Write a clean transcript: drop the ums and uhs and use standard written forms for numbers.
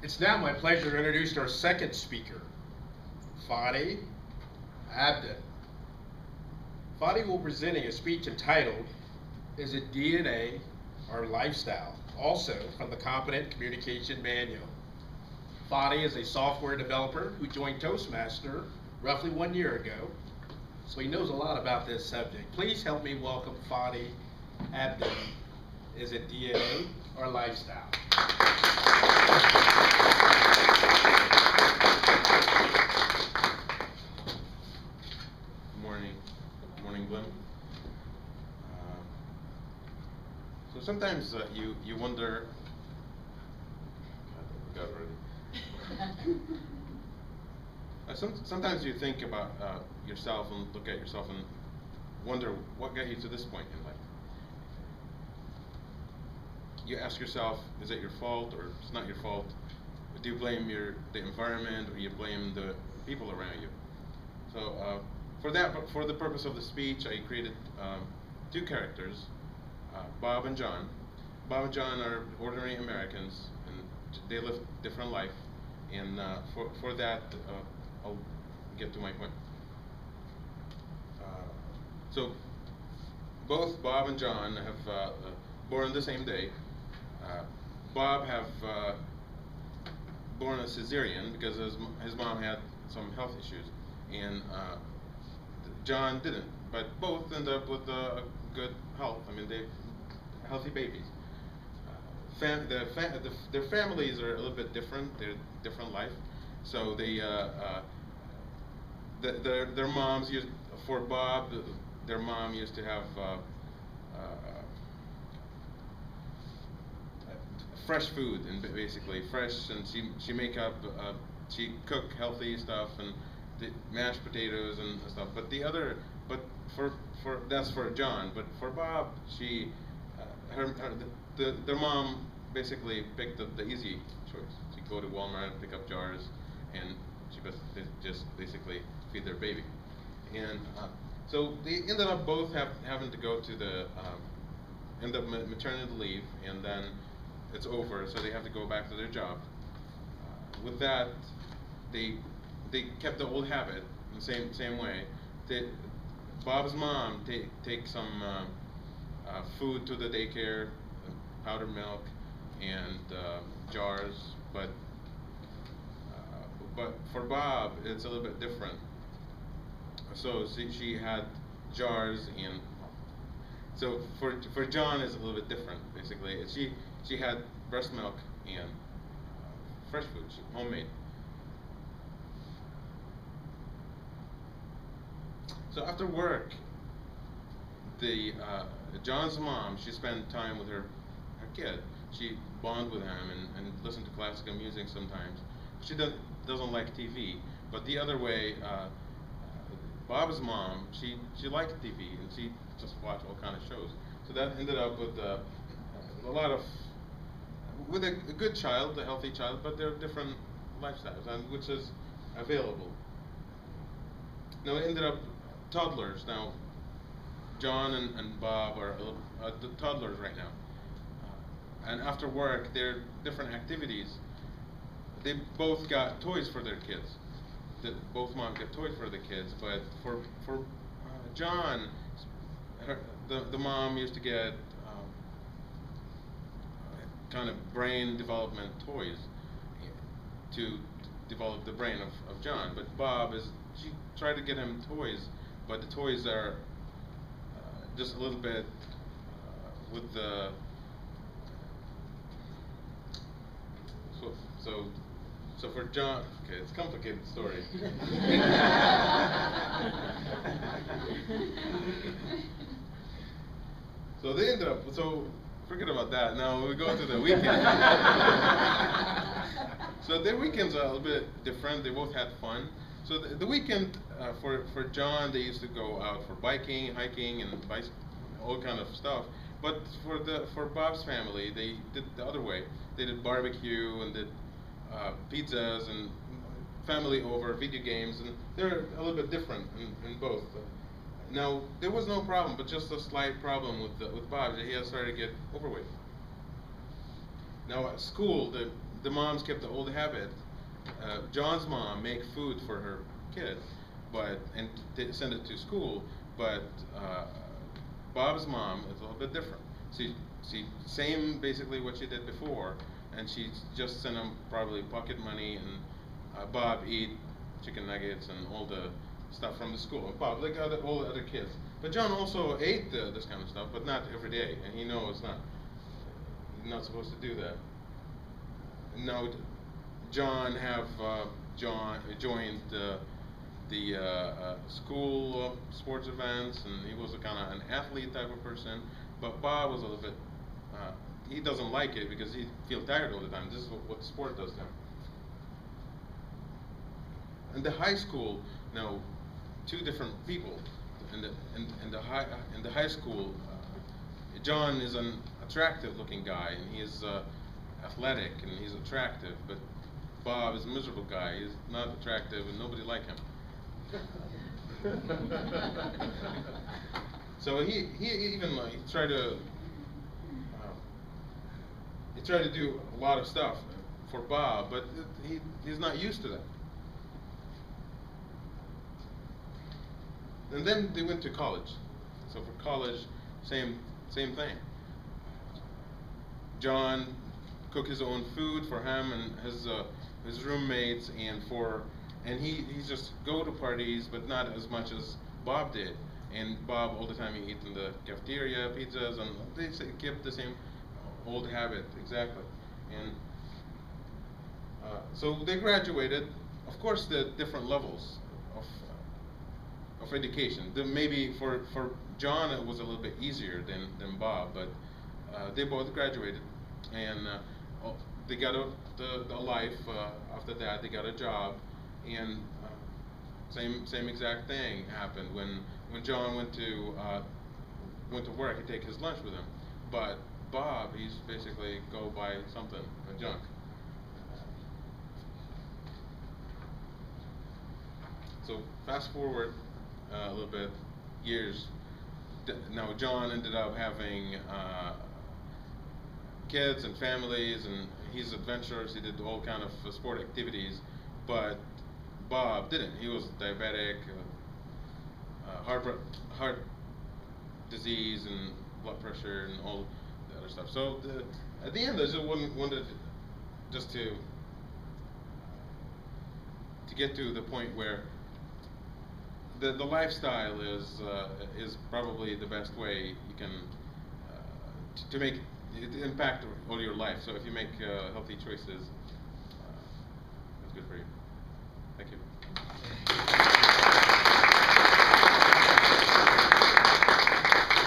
It's now my pleasure to introduce our second speaker, Fadi Abdin. Fadi will be presenting a speech entitled, Is it DNA or Lifestyle? Also from the Competent Communication Manual. Fadi is a software developer who joined Toastmaster roughly 1 year ago, so he knows a lot about this subject. Please help me welcome Fadi Abdin. Is it DNA or lifestyle? Morning, Glenn. So sometimes you wonder. God, I forgot already. Sometimes you think about yourself and look at yourself and wonder what got you to this point in life. You ask yourself, is it your fault or it's not your fault? Do you blame the environment or you blame the people around you? So for the purpose of the speech, I created two characters, Bob and John. Bob and John are ordinary Americans, and they live different life. And for that, I'll get to my point. So both Bob and John have born the same day. Bob have born a cesarean because his mom had some health issues, and John didn't. But both end up with good health. I mean, they healthy babies. Their families are a little bit different. They're different life. So their moms used, for Bob, their mom used to have fresh food, and basically fresh, and she make up, she cook healthy stuff and the mashed potatoes and stuff. But for that's for John. But for Bob, their mom basically picked up the easy choice. She'd go to Walmart and pick up jars, and she just basically feed their baby. And so they ended up both having to go to the end up maternity leave, and then it's over, so they have to go back to their job. With that, they kept the old habit in the same way. Bob's mom take some food to the daycare, powdered milk, and jars. But for Bob, it's a little bit different. So she had jars, and so for John it's a little bit different. Basically, she had breast milk and fresh food, homemade. So after work, John's mom, she spent time with her kid. She bond with him and listen to classical music sometimes. She doesn't like TV, but the other way, Bob's mom, she liked TV and she just watched all kind of shows. So that ended up with a lot of with a good child, a healthy child, but there are different lifestyles, and which is available. Now it ended up toddlers. Now John and Bob are the toddlers right now, and after work, there are different activities. They both got toys for their kids. Both moms get toys for the kids, but for John, the mom used to get kind of brain development toys to develop the brain of John. But Bob she tried to get him toys, but the toys are just a little bit with the so for John, okay, it's a complicated story. So they ended up, so forget about that. Now we go to the weekend. So their weekends are a little bit different. They both had fun. So the weekend for John, they used to go out for biking, hiking, and all kind of stuff. But for Bob's family, they did the other way. They did barbecue and did pizzas and family over, video games, and they're a little bit different in both. Now there was no problem, but just a slight problem with Bob. He had started to get overweight. Now at school, the moms kept the old habit. John's mom make food for her kid, but and send it to school. But Bob's mom is a little bit different. She same basically what she did before, and she just sent him probably pocket money, and Bob eat chicken nuggets and all the stuff from the school. And Bob, like all the other kids. But John also ate this kind of stuff, but not every day, and he knows he's not supposed to do that. Now, John joined the school sports events, and he was a kind of an athlete type of person. But Bob was a little bit. He doesn't like it because he feels tired all the time. This is what sport does to him. In the high school, now, two different people. In the high school, John is an attractive-looking guy, and he is athletic and he's attractive. But Bob is a miserable guy. He's not attractive, and nobody like him. So he even tried to do a lot of stuff for Bob, but he's not used to that. And then they went to college. So for college, same thing. John cooked his own food for him and his roommates, and he just go to parties, but not as much as Bob did. And Bob all the time he eat in the cafeteria, pizzas, and they kept the same old habit exactly. And so they graduated. Of course, the different levels of education. Maybe for John it was a little bit easier than Bob, but they both graduated, and they got a life after that. They got a job, and same exact thing happened when John went to work. He'd take his lunch with him, but Bob, he's basically go buy something, junk. So fast forward a little bit, years. Now John ended up having kids and families, and he's adventurous. He did all kind of sport activities, but Bob didn't. He was diabetic, heart disease, and blood pressure, and all the other stuff. So at the end, I just wanted just to get to the point where the lifestyle is probably the best way you can to make it impact all your life. So if you make healthy choices,